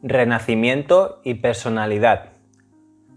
Renacimiento y personalidad.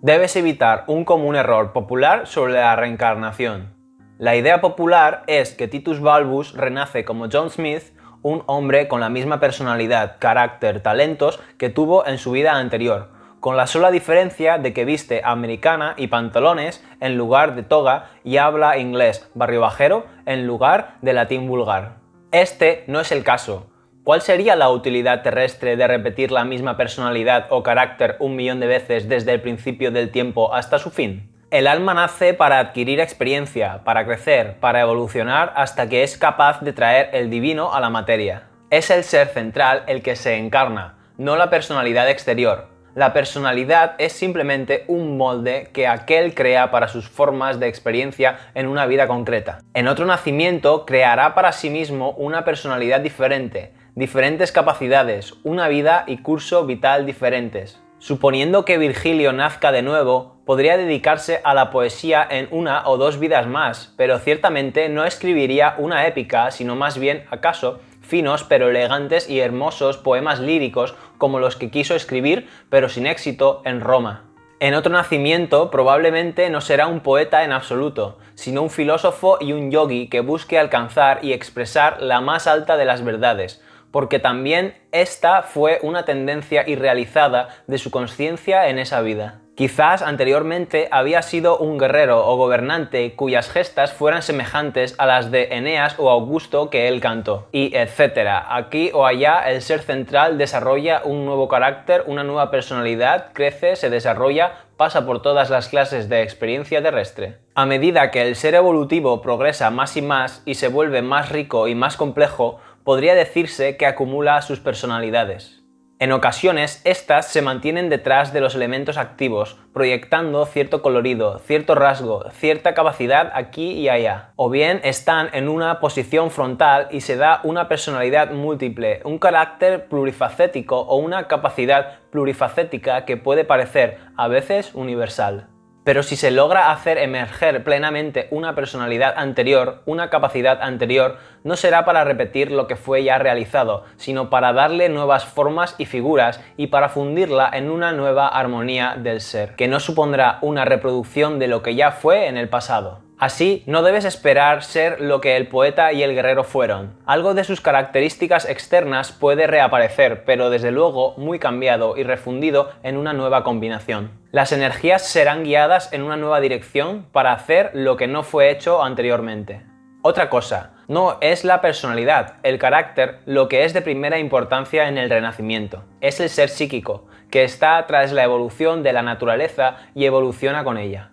Debes evitar un común error popular sobre la reencarnación. La idea popular es que Titus Balbus renace como John Smith, un hombre con la misma personalidad, carácter, talentos que tuvo en su vida anterior, con la sola diferencia de que viste americana y pantalones en lugar de toga y habla inglés barrio bajero en lugar de latín vulgar. Este no es el caso. ¿Cuál sería la utilidad terrestre de repetir la misma personalidad o carácter 1.000.000 de veces desde el principio del tiempo hasta su fin? El alma nace para adquirir experiencia, para crecer, para evolucionar hasta que es capaz de traer el divino a la materia. Es el ser central el que se encarna, no la personalidad exterior. La personalidad es simplemente un molde que aquel crea para sus formas de experiencia en una vida concreta. En otro nacimiento creará para sí mismo una personalidad diferente, diferentes capacidades, una vida y curso vital diferentes. Suponiendo que Virgilio nazca de nuevo, podría dedicarse a la poesía en una o dos vidas más, pero ciertamente no escribiría una épica, sino más bien, acaso, finos pero elegantes y hermosos poemas líricos como los que quiso escribir, pero sin éxito, en Roma. En otro nacimiento probablemente no será un poeta en absoluto, sino un filósofo y un yogi que busque alcanzar y expresar la más alta de las verdades, porque también esta fue una tendencia irrealizada de su conciencia en esa vida. Quizás anteriormente había sido un guerrero o gobernante cuyas gestas fueran semejantes a las de Eneas o Augusto que él cantó, y etc. Aquí o allá el ser central desarrolla un nuevo carácter, una nueva personalidad, crece, se desarrolla, pasa por todas las clases de experiencia terrestre. A medida que el ser evolutivo progresa más y se vuelve más rico y más complejo, podría decirse que acumula sus personalidades. En ocasiones, estas se mantienen detrás de los elementos activos, proyectando cierto colorido, cierto rasgo, cierta capacidad aquí y allá. O bien están en una posición frontal y se da una personalidad múltiple, un carácter plurifacético o una capacidad plurifacética que puede parecer, a veces, universal. Pero si se logra hacer emerger plenamente una personalidad anterior, una capacidad anterior, no será para repetir lo que fue ya realizado, sino para darle nuevas formas y figuras y para fundirla en una nueva armonía del ser, que no supondrá una reproducción de lo que ya fue en el pasado. Así, no debes esperar ser lo que el poeta y el guerrero fueron. Algo de sus características externas puede reaparecer, pero desde luego muy cambiado y refundido en una nueva combinación. Las energías serán guiadas en una nueva dirección para hacer lo que no fue hecho anteriormente. Otra cosa, no es la personalidad, el carácter, lo que es de primera importancia en el renacimiento. Es el ser psíquico, que está tras la evolución de la naturaleza y evoluciona con ella.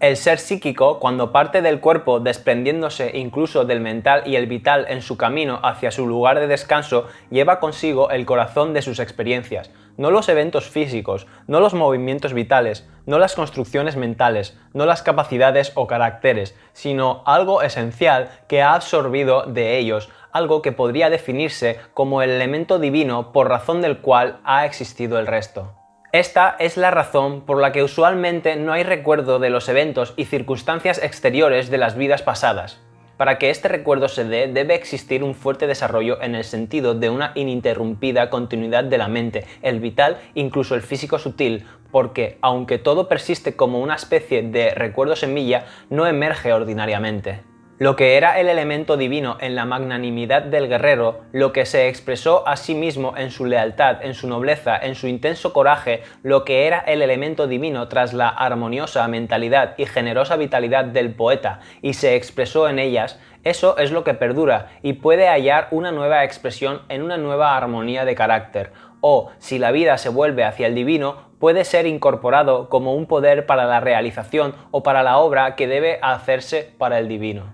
El ser psíquico, cuando parte del cuerpo desprendiéndose incluso del mental y el vital en su camino hacia su lugar de descanso, lleva consigo el corazón de sus experiencias, no los eventos físicos, no los movimientos vitales, no las construcciones mentales, no las capacidades o caracteres, sino algo esencial que ha absorbido de ellos, algo que podría definirse como el elemento divino por razón del cual ha existido el resto. Esta es la razón por la que usualmente no hay recuerdo de los eventos y circunstancias exteriores de las vidas pasadas. Para que este recuerdo se dé, debe existir un fuerte desarrollo en el sentido de una ininterrumpida continuidad de la mente, el vital, incluso el físico sutil, porque, aunque todo persiste como una especie de recuerdo semilla, no emerge ordinariamente. Lo que era el elemento divino en la magnanimidad del guerrero, lo que se expresó a sí mismo en su lealtad, en su nobleza, en su intenso coraje, lo que era el elemento divino tras la armoniosa mentalidad y generosa vitalidad del poeta y se expresó en ellas, eso es lo que perdura y puede hallar una nueva expresión en una nueva armonía de carácter. O, si la vida se vuelve hacia el divino, puede ser incorporado como un poder para la realización o para la obra que debe hacerse para el divino.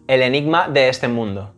El enigma de este mundo.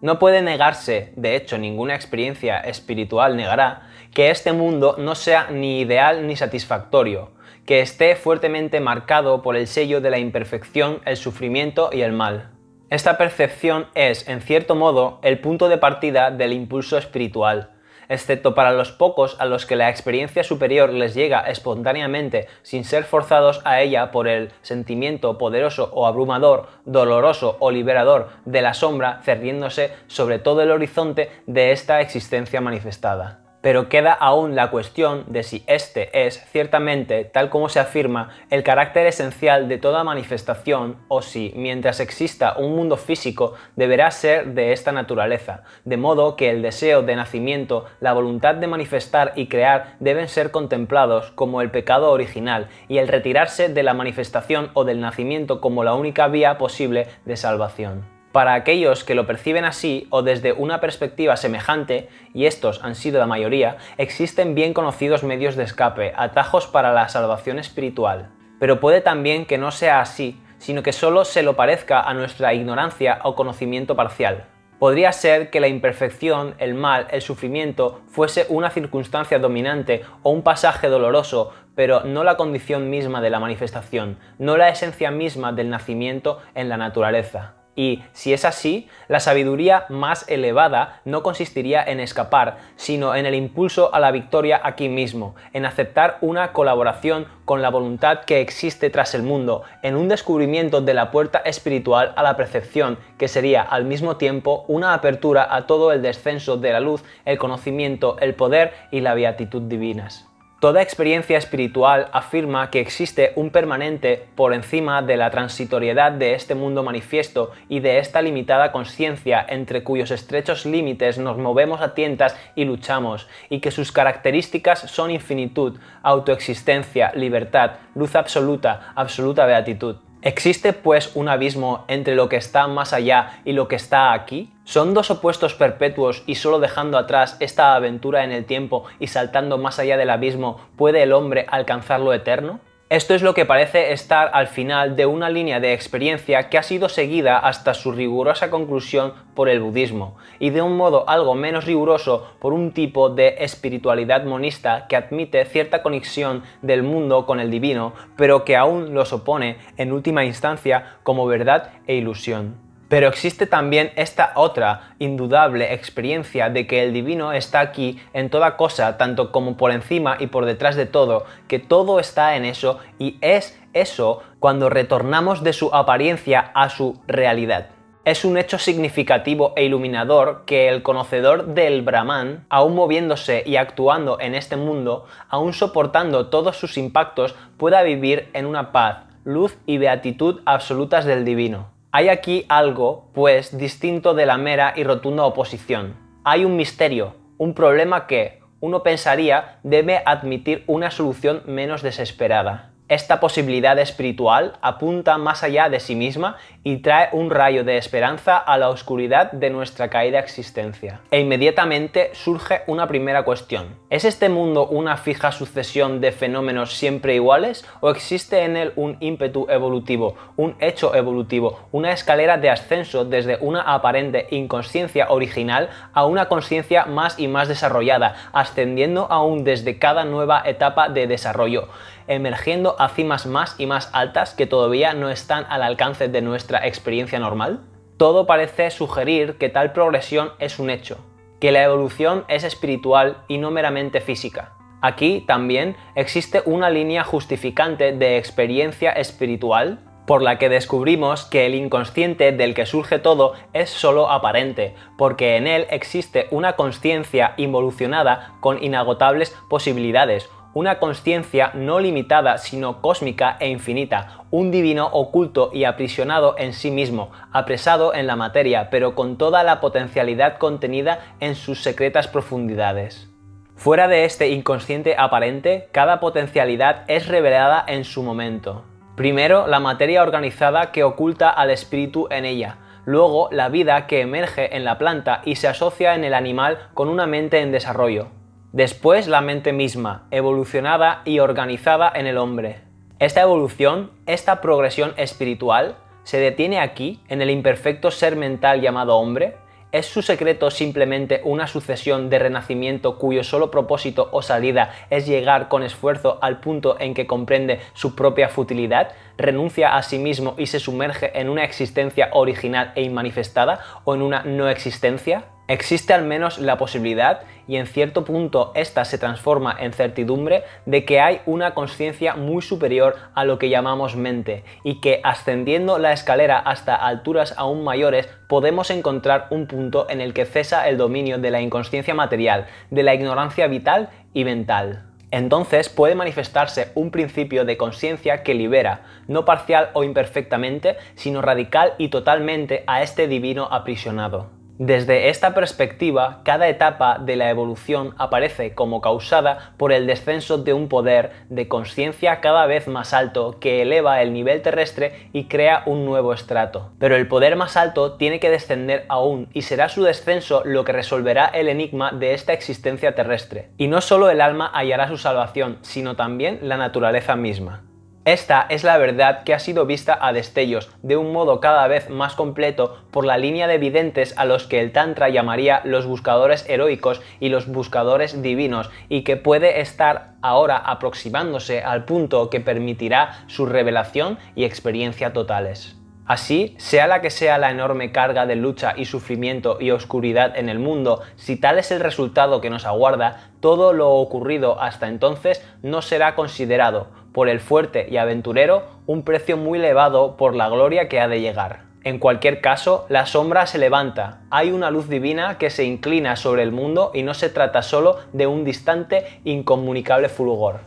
No puede negarse, de hecho ninguna experiencia espiritual negará, que este mundo no sea ni ideal ni satisfactorio, que esté fuertemente marcado por el sello de la imperfección, el sufrimiento y el mal. Esta percepción es, en cierto modo, el punto de partida del impulso espiritual. excepto para los pocos a los que la experiencia superior les llega espontáneamente sin ser forzados a ella por el sentimiento poderoso o abrumador, doloroso o liberador de la sombra cerniéndose sobre todo el horizonte de esta existencia manifestada. Pero queda aún la cuestión de si este es, ciertamente, tal como se afirma, el carácter esencial de toda manifestación o si, mientras exista un mundo físico, deberá ser de esta naturaleza, de modo que el deseo de nacimiento, la voluntad de manifestar y crear deben ser contemplados como el pecado original y el retirarse de la manifestación o del nacimiento como la única vía posible de salvación. Para aquellos que lo perciben así o desde una perspectiva semejante, y estos han sido la mayoría, existen bien conocidos medios de escape, atajos para la salvación espiritual. Pero puede también que no sea así, sino que solo se lo parezca a nuestra ignorancia o conocimiento parcial. Podría ser que la imperfección, el mal, el sufrimiento fuese una circunstancia dominante o un pasaje doloroso, pero no la condición misma de la manifestación, no la esencia misma del nacimiento en la naturaleza. Y, si es así, la sabiduría más elevada no consistiría en escapar, sino en el impulso a la victoria aquí mismo, en aceptar una colaboración con la voluntad que existe tras el mundo, en un descubrimiento de la puerta espiritual a la percepción, que sería al mismo tiempo una apertura a todo el descenso de la luz, el conocimiento, el poder y la beatitud divinas. Toda experiencia espiritual afirma que existe un permanente por encima de la transitoriedad de este mundo manifiesto y de esta limitada consciencia entre cuyos estrechos límites nos movemos a tientas y luchamos, y que sus características son infinitud, autoexistencia, libertad, luz absoluta, absoluta beatitud. ¿Existe pues un abismo entre lo que está más allá y lo que está aquí? ¿Son dos opuestos perpetuos y solo dejando atrás esta aventura en el tiempo y saltando más allá del abismo puede el hombre alcanzar lo eterno? Esto es lo que parece estar al final de una línea de experiencia que ha sido seguida hasta su rigurosa conclusión por el budismo, y de un modo algo menos riguroso por un tipo de espiritualidad monista que admite cierta conexión del mundo con el divino, pero que aún los opone en última instancia como verdad e ilusión. Pero existe también esta otra, indudable experiencia de que el divino está aquí en toda cosa, tanto como por encima y por detrás de todo, que todo está en eso y es eso cuando retornamos de su apariencia a su realidad. Es un hecho significativo e iluminador que el conocedor del Brahman, aún moviéndose y actuando en este mundo, aún soportando todos sus impactos, pueda vivir en una paz, luz y beatitud absolutas del divino. Hay aquí algo, pues, distinto de la mera y rotunda oposición. Hay un misterio, un problema que, uno pensaría, debe admitir una solución menos desesperada. Esta posibilidad espiritual apunta más allá de sí misma y trae un rayo de esperanza a la oscuridad de nuestra caída existencia. E inmediatamente surge una primera cuestión. ¿Es este mundo una fija sucesión de fenómenos siempre iguales o existe en él un ímpetu evolutivo, un hecho evolutivo, una escalera de ascenso desde una aparente inconsciencia original a una consciencia más y más desarrollada, ascendiendo aún desde cada nueva etapa de desarrollo, emergiendo a cimas más y más altas que todavía no están al alcance de nuestra experiencia normal? Todo parece sugerir que tal progresión es un hecho, que la evolución es espiritual y no meramente física. Aquí también existe una línea justificante de experiencia espiritual por la que descubrimos que el inconsciente del que surge todo es solo aparente, porque en él existe una consciencia involucionada con inagotables posibilidades, una consciencia no limitada sino cósmica e infinita, un divino oculto y aprisionado en sí mismo, apresado en la materia, pero con toda la potencialidad contenida en sus secretas profundidades. Fuera de este inconsciente aparente, cada potencialidad es revelada en su momento. Primero, la materia organizada que oculta al espíritu en ella. Luego, la vida que emerge en la planta y se asocia en el animal con una mente en desarrollo. Después, la mente misma, evolucionada y organizada en el hombre. Esta evolución, esta progresión espiritual, ¿se detiene aquí, en el imperfecto ser mental llamado hombre? ¿Es su secreto simplemente una sucesión de renacimiento cuyo solo propósito o salida es llegar con esfuerzo al punto en que comprende su propia futilidad, renuncia a sí mismo y se sumerge en una existencia original e inmanifestada o en una no existencia? Existe al menos la posibilidad, y en cierto punto esta se transforma en certidumbre, de que hay una consciencia muy superior a lo que llamamos mente, y que ascendiendo la escalera hasta alturas aún mayores podemos encontrar un punto en el que cesa el dominio de la inconsciencia material, de la ignorancia vital y mental. Entonces puede manifestarse un principio de consciencia que libera, no parcial o imperfectamente, sino radical y totalmente a este divino aprisionado. Desde esta perspectiva, cada etapa de la evolución aparece como causada por el descenso de un poder de consciencia cada vez más alto que eleva el nivel terrestre y crea un nuevo estrato. Pero el poder más alto tiene que descender aún, y será su descenso lo que resolverá el enigma de esta existencia terrestre. Y no solo el alma hallará su salvación, sino también la naturaleza misma. Esta es la verdad que ha sido vista a destellos, de un modo cada vez más completo, por la línea de videntes a los que el Tantra llamaría los buscadores heroicos y los buscadores divinos, y que puede estar ahora aproximándose al punto que permitirá su revelación y experiencia totales. Así, sea la que sea la enorme carga de lucha y sufrimiento y oscuridad en el mundo, si tal es el resultado que nos aguarda, todo lo ocurrido hasta entonces no será considerado, por el fuerte y aventurero, un precio muy elevado por la gloria que ha de llegar. En cualquier caso, la sombra se levanta, hay una luz divina que se inclina sobre el mundo y no se trata solo de un distante, incomunicable fulgor.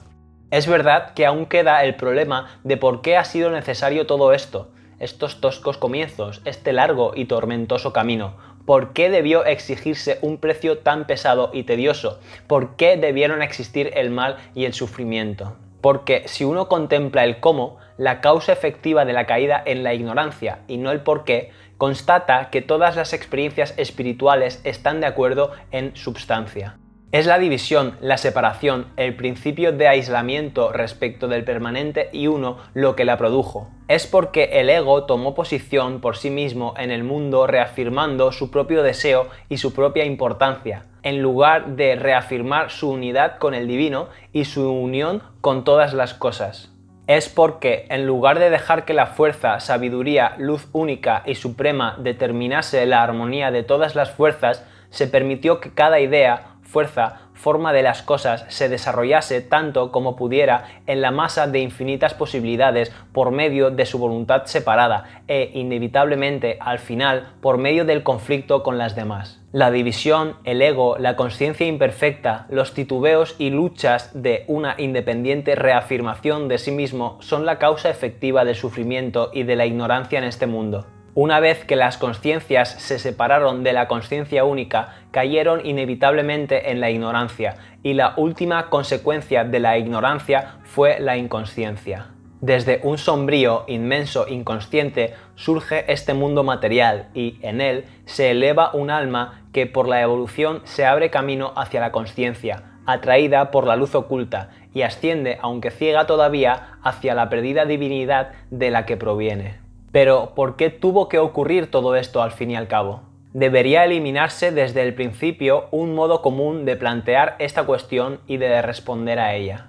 Es verdad que aún queda el problema de por qué ha sido necesario todo esto, estos toscos comienzos, este largo y tormentoso camino. ¿Por qué debió exigirse un precio tan pesado y tedioso? ¿Por qué debieron existir el mal y el sufrimiento? Porque si uno contempla el cómo, la causa efectiva de la caída en la ignorancia y no el por qué, constata que todas las experiencias espirituales están de acuerdo en substancia. Es la división, la separación, el principio de aislamiento respecto del permanente y uno lo que la produjo. Es porque el ego tomó posición por sí mismo en el mundo reafirmando su propio deseo y su propia importancia, en lugar de reafirmar su unidad con el divino y su unión con todas las cosas. Es porque, en lugar de dejar que la fuerza, sabiduría, luz única y suprema determinase la armonía de todas las fuerzas, se permitió que cada idea, fuerza, forma de las cosas se desarrollase tanto como pudiera en la masa de infinitas posibilidades por medio de su voluntad separada e, inevitablemente, al final, por medio del conflicto con las demás. La división, el ego, la consciencia imperfecta, los titubeos y luchas de una independiente reafirmación de sí mismo son la causa efectiva del sufrimiento y de la ignorancia en este mundo. Una vez que las consciencias se separaron de la consciencia única, cayeron inevitablemente en la ignorancia, y la última consecuencia de la ignorancia fue la inconsciencia. Desde un sombrío, inmenso inconsciente surge este mundo material y, en él, se eleva un alma que por la evolución se abre camino hacia la consciencia, atraída por la luz oculta, y asciende, aunque ciega todavía, hacia la perdida divinidad de la que proviene. Pero, ¿por qué tuvo que ocurrir todo esto al fin y al cabo? Debería eliminarse desde el principio un modo común de plantear esta cuestión y de responder a ella.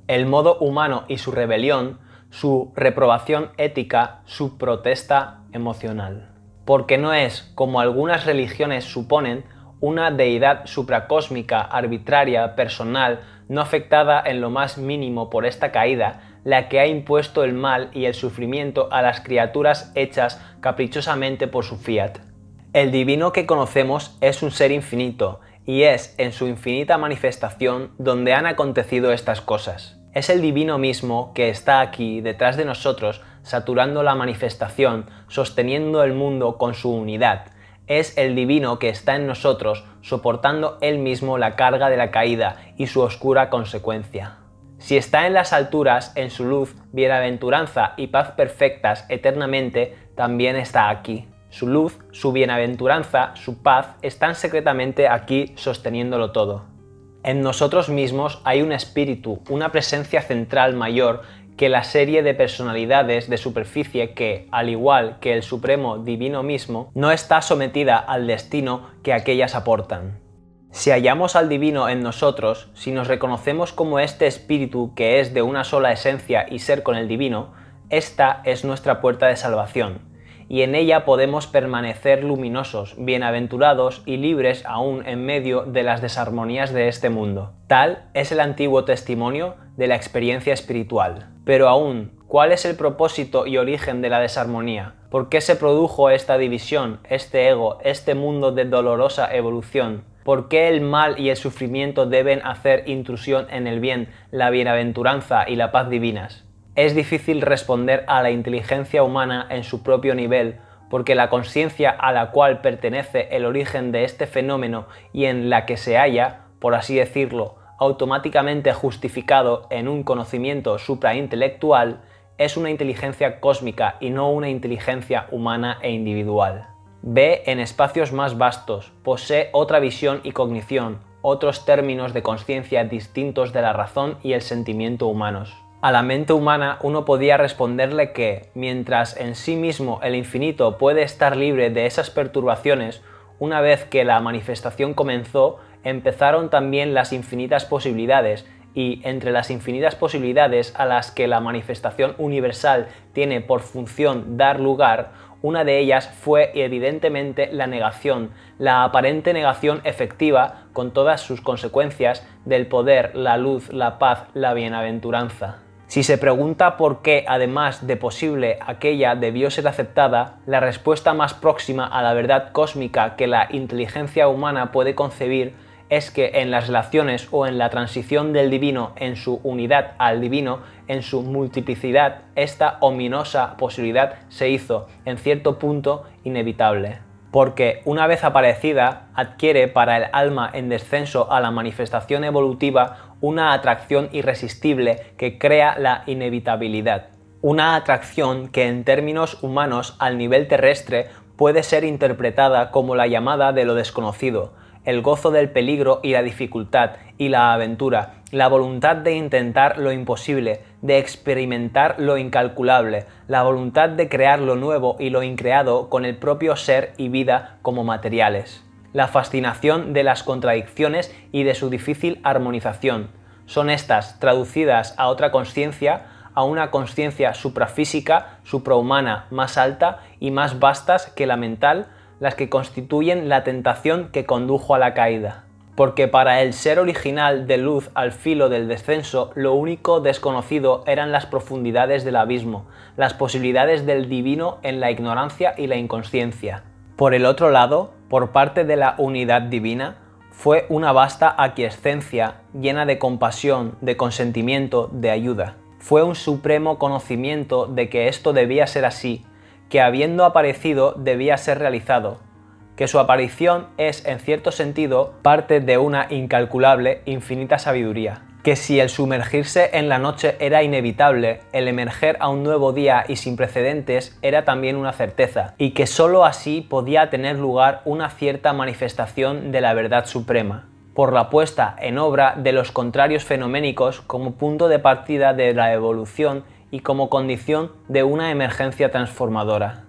El modo humano y su rebelión, su reprobación ética, su protesta emocional. Porque no es, como algunas religiones suponen, una deidad supracósmica, arbitraria, personal, no afectada en lo más mínimo por esta caída, la que ha impuesto el mal y el sufrimiento a las criaturas hechas caprichosamente por su fiat. El divino que conocemos es un ser infinito, y es en su infinita manifestación donde han acontecido estas cosas. Es el divino mismo que está aquí, detrás de nosotros, saturando la manifestación, sosteniendo el mundo con su unidad. Es el divino que está en nosotros, soportando él mismo la carga de la caída y su oscura consecuencia. Si está en las alturas, en su luz, bienaventuranza y paz perfectas eternamente, también está aquí. Su luz, su bienaventuranza, su paz están secretamente aquí sosteniéndolo todo. En nosotros mismos hay un espíritu, una presencia central mayor que la serie de personalidades de superficie que, al igual que el supremo divino mismo, no está sometida al destino que aquellas aportan. Si hallamos al divino en nosotros, si nos reconocemos como este espíritu que es de una sola esencia y ser con el divino, esta es nuestra puerta de salvación. y en ella podemos permanecer luminosos, bienaventurados y libres aún en medio de las desarmonías de este mundo. Tal es el antiguo testimonio de la experiencia espiritual. Pero aún, ¿cuál es el propósito y origen de la desarmonía? ¿Por qué se produjo esta división, este ego, este mundo de dolorosa evolución? ¿Por qué el mal y el sufrimiento deben hacer intrusión en el bien, la bienaventuranza y la paz divinas? Es difícil responder a la inteligencia humana en su propio nivel, porque la conciencia a la cual pertenece el origen de este fenómeno y en la que se halla, por así decirlo, automáticamente justificado en un conocimiento supraintelectual, es una inteligencia cósmica y no una inteligencia humana e individual. Ve en espacios más vastos, posee otra visión y cognición, otros términos de conciencia distintos de la razón y el sentimiento humanos. A la mente humana uno podía responderle que, mientras en sí mismo el infinito puede estar libre de esas perturbaciones, una vez que la manifestación comenzó, empezaron también las infinitas posibilidades, y entre las infinitas posibilidades a las que la manifestación universal tiene por función dar lugar, una de ellas fue evidentemente la negación, la aparente negación efectiva, con todas sus consecuencias, del poder, la luz, la paz, la bienaventuranza. Si se pregunta por qué, además de posible, aquella debió ser aceptada, la respuesta más próxima a la verdad cósmica que la inteligencia humana puede concebir es que en las relaciones o en la transición del divino en su unidad al divino, en su multiplicidad, esta ominosa posibilidad se hizo, en cierto punto, inevitable. Porque, una vez aparecida, adquiere para el alma en descenso a la manifestación evolutiva una atracción irresistible que crea la inevitabilidad. Una atracción que en términos humanos al nivel terrestre puede ser interpretada como la llamada de lo desconocido, el gozo del peligro y la dificultad y la aventura, la voluntad de intentar lo imposible, de experimentar lo incalculable, la voluntad de crear lo nuevo y lo increado con el propio ser y vida como materiales. La fascinación de las contradicciones y de su difícil armonización. Son estas, traducidas a otra conciencia, a una conciencia suprafísica, suprahumana, más alta y más vastas que la mental, las que constituyen la tentación que condujo a la caída. Porque para el ser original de luz al filo del descenso, lo único desconocido eran las profundidades del abismo, las posibilidades del divino en la ignorancia y la inconsciencia. Por el otro lado, por parte de la unidad divina, fue una vasta aquiescencia llena de compasión, de consentimiento, de ayuda. Fue un supremo conocimiento de que esto debía ser así, que habiendo aparecido debía ser realizado, que su aparición es, en cierto sentido, parte de una incalculable, infinita sabiduría, que si el sumergirse en la noche era inevitable, el emerger a un nuevo día y sin precedentes era también una certeza, y que sólo así podía tener lugar una cierta manifestación de la verdad suprema, por la puesta en obra de los contrarios fenoménicos como punto de partida de la evolución y como condición de una emergencia transformadora.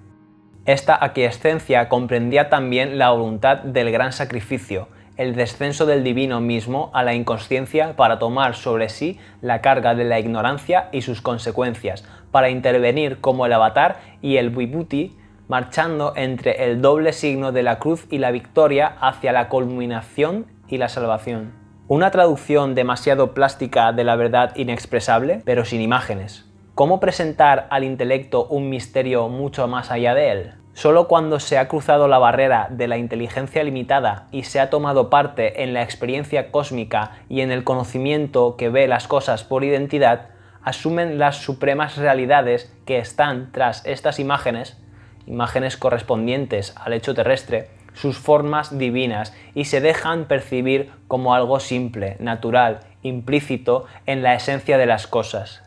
Esta aquiescencia comprendía también la voluntad del gran sacrificio, el descenso del divino mismo a la inconsciencia para tomar sobre sí la carga de la ignorancia y sus consecuencias, para intervenir como el avatar y el vibhuti, marchando entre el doble signo de la cruz y la victoria hacia la culminación y la salvación. Una traducción demasiado plástica de la verdad inexpresable, pero sin imágenes. ¿Cómo presentar al intelecto un misterio mucho más allá de él? Solo cuando se ha cruzado la barrera de la inteligencia limitada y se ha tomado parte en la experiencia cósmica y en el conocimiento que ve las cosas por identidad, asumen las supremas realidades que están tras estas imágenes correspondientes al hecho terrestre, sus formas divinas y se dejan percibir como algo simple, natural, implícito en la esencia de las cosas.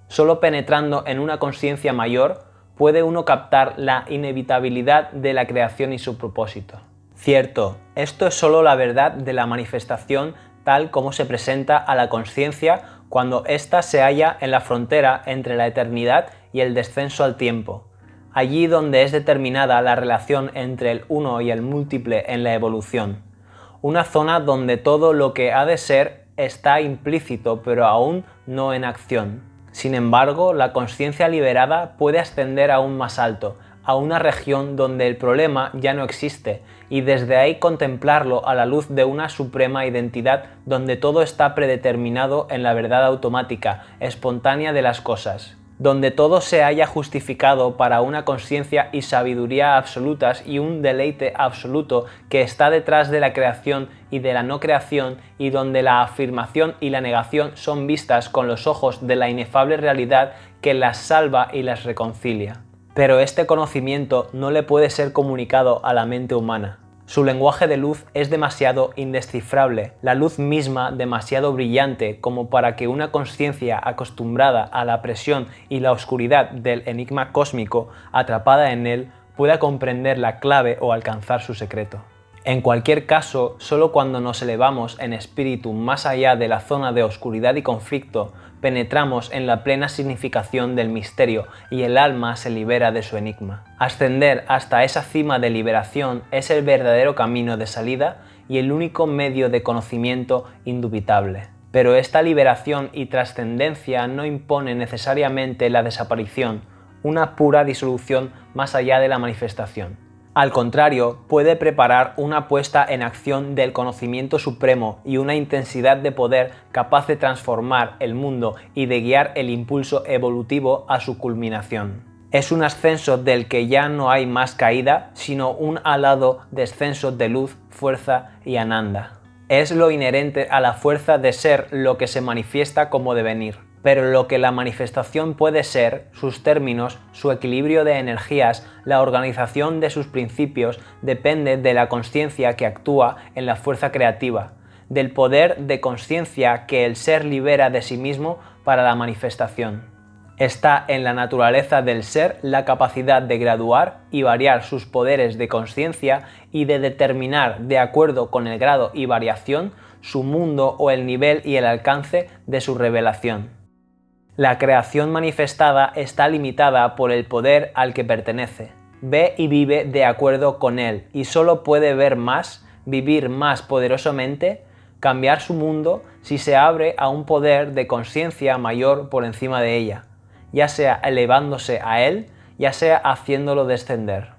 Solo penetrando en una conciencia mayor puede uno captar la inevitabilidad de la creación y su propósito. Cierto, esto es solo la verdad de la manifestación tal como se presenta a la conciencia cuando ésta se halla en la frontera entre la eternidad y el descenso al tiempo, allí donde es determinada la relación entre el uno y el múltiple en la evolución, una zona donde todo lo que ha de ser está implícito pero aún no en acción. Sin embargo, la conciencia liberada puede ascender aún más alto, a una región donde el problema ya no existe y desde ahí contemplarlo a la luz de una suprema identidad donde todo está predeterminado en la verdad automática, espontánea de las cosas, donde todo se haya justificado para una conciencia y sabiduría absolutas y un deleite absoluto que está detrás de la creación y de la no creación, y donde la afirmación y la negación son vistas con los ojos de la inefable realidad que las salva y las reconcilia. Pero este conocimiento no le puede ser comunicado a la mente humana. Su lenguaje de luz es demasiado indescifrable, la luz misma demasiado brillante como para que una conciencia acostumbrada a la presión y la oscuridad del enigma cósmico atrapada en él pueda comprender la clave o alcanzar su secreto. En cualquier caso, solo cuando nos elevamos en espíritu más allá de la zona de oscuridad y conflicto, penetramos en la plena significación del misterio y el alma se libera de su enigma. Ascender hasta esa cima de liberación es el verdadero camino de salida y el único medio de conocimiento indubitable. Pero esta liberación y trascendencia no impone necesariamente la desaparición, una pura disolución más allá de la manifestación. Al contrario, puede preparar una puesta en acción del conocimiento supremo y una intensidad de poder capaz de transformar el mundo y de guiar el impulso evolutivo a su culminación. Es un ascenso del que ya no hay más caída, sino un alado descenso de luz, fuerza y ananda. Es lo inherente a la fuerza de ser lo que se manifiesta como devenir. Pero lo que la manifestación puede ser, sus términos, su equilibrio de energías, la organización de sus principios, depende de la consciencia que actúa en la fuerza creativa, del poder de consciencia que el ser libera de sí mismo para la manifestación. Está en la naturaleza del ser la capacidad de graduar y variar sus poderes de consciencia y de determinar, de acuerdo con el grado y variación, su mundo o el nivel y el alcance de su revelación. La creación manifestada está limitada por el poder al que pertenece. Ve y vive de acuerdo con él y solo puede ver más, vivir más poderosamente, cambiar su mundo si se abre a un poder de conciencia mayor por encima de ella, ya sea elevándose a él, ya sea haciéndolo descender.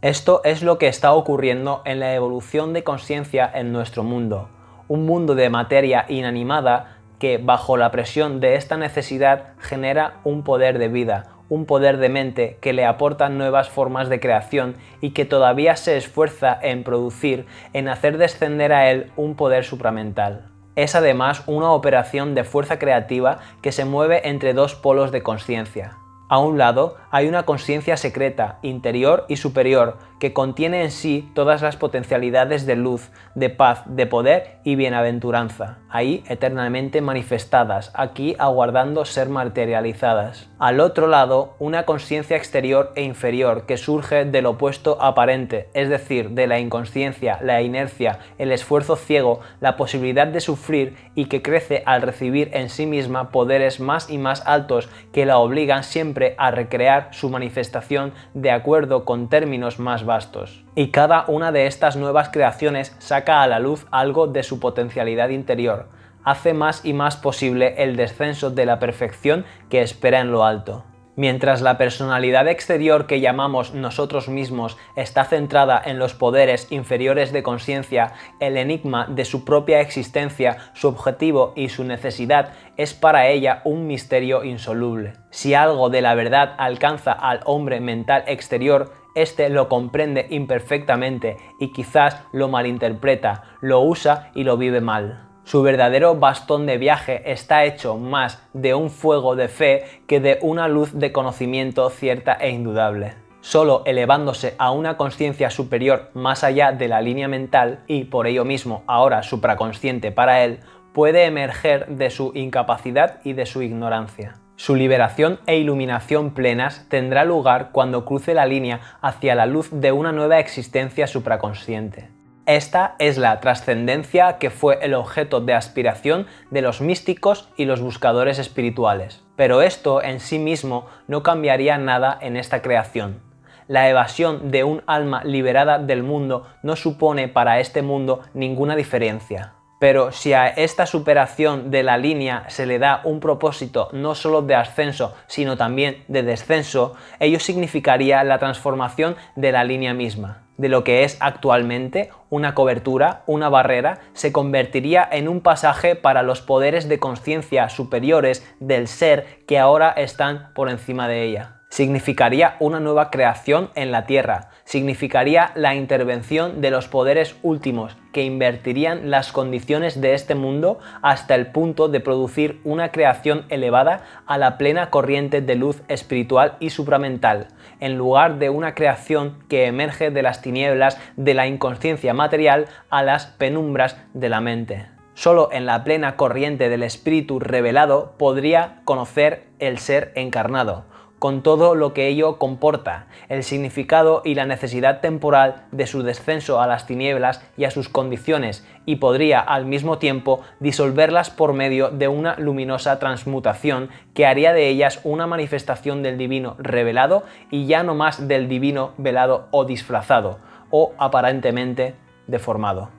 Esto es lo que está ocurriendo en la evolución de conciencia en nuestro mundo, un mundo de materia inanimada que, bajo la presión de esta necesidad, genera un poder de vida, un poder de mente que le aporta nuevas formas de creación y que todavía se esfuerza en producir, en hacer descender a él un poder supramental. Es además una operación de fuerza creativa que se mueve entre dos polos de conciencia. A un lado hay una conciencia secreta, interior y superior, que contiene en sí todas las potencialidades de luz, de paz, de poder y bienaventuranza, ahí eternamente manifestadas, aquí aguardando ser materializadas. Al otro lado, una conciencia exterior e inferior que surge del opuesto aparente, es decir, de la inconsciencia, la inercia, el esfuerzo ciego, la posibilidad de sufrir y que crece al recibir en sí misma poderes más y más altos que la obligan siempre a recrear su manifestación de acuerdo con términos más vastos. Y cada una de estas nuevas creaciones saca a la luz algo de su potencialidad interior, hace más y más posible el descenso de la perfección que espera en lo alto. Mientras la personalidad exterior que llamamos nosotros mismos está centrada en los poderes inferiores de conciencia, el enigma de su propia existencia, su objetivo y su necesidad es para ella un misterio insoluble. Si algo de la verdad alcanza al hombre mental exterior, este lo comprende imperfectamente y quizás lo malinterpreta, lo usa y lo vive mal. Su verdadero bastón de viaje está hecho más de un fuego de fe que de una luz de conocimiento cierta e indudable. Solo elevándose a una conciencia superior más allá de la línea mental y por ello mismo ahora supraconsciente para él, puede emerger de su incapacidad y de su ignorancia. Su liberación e iluminación plenas tendrá lugar cuando cruce la línea hacia la luz de una nueva existencia supraconsciente. Esta es la trascendencia que fue el objeto de aspiración de los místicos y los buscadores espirituales. Pero esto en sí mismo no cambiaría nada en esta creación. La evasión de un alma liberada del mundo no supone para este mundo ninguna diferencia. Pero si a esta superación de la línea se le da un propósito no solo de ascenso, sino también de descenso, ello significaría la transformación de la línea misma. De lo que es actualmente una cobertura, una barrera, se convertiría en un pasaje para los poderes de conciencia superiores del ser que ahora están por encima de ella. Significaría una nueva creación en la Tierra, significaría la intervención de los poderes últimos que invertirían las condiciones de este mundo hasta el punto de producir una creación elevada a la plena corriente de luz espiritual y supramental, en lugar de una creación que emerge de las tinieblas de la inconsciencia material a las penumbras de la mente. Solo en la plena corriente del espíritu revelado podría conocer el ser encarnado, con todo lo que ello comporta, el significado y la necesidad temporal de su descenso a las tinieblas y a sus condiciones, y podría al mismo tiempo disolverlas por medio de una luminosa transmutación que haría de ellas una manifestación del divino revelado y ya no más del divino velado o disfrazado, o aparentemente deformado.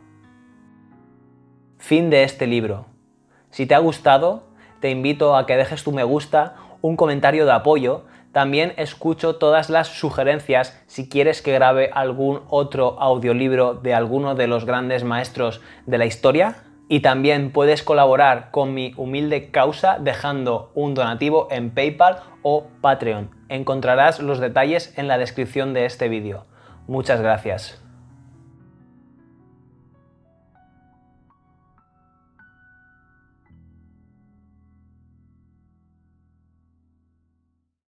Fin de este libro. Si te ha gustado, te invito a que dejes tu me gusta, un comentario de apoyo. También escucho todas las sugerencias si quieres que grabe algún otro audiolibro de alguno de los grandes maestros de la historia. Y también puedes colaborar con mi humilde causa dejando un donativo en PayPal o Patreon. Encontrarás los detalles en la descripción de este vídeo. Muchas gracias.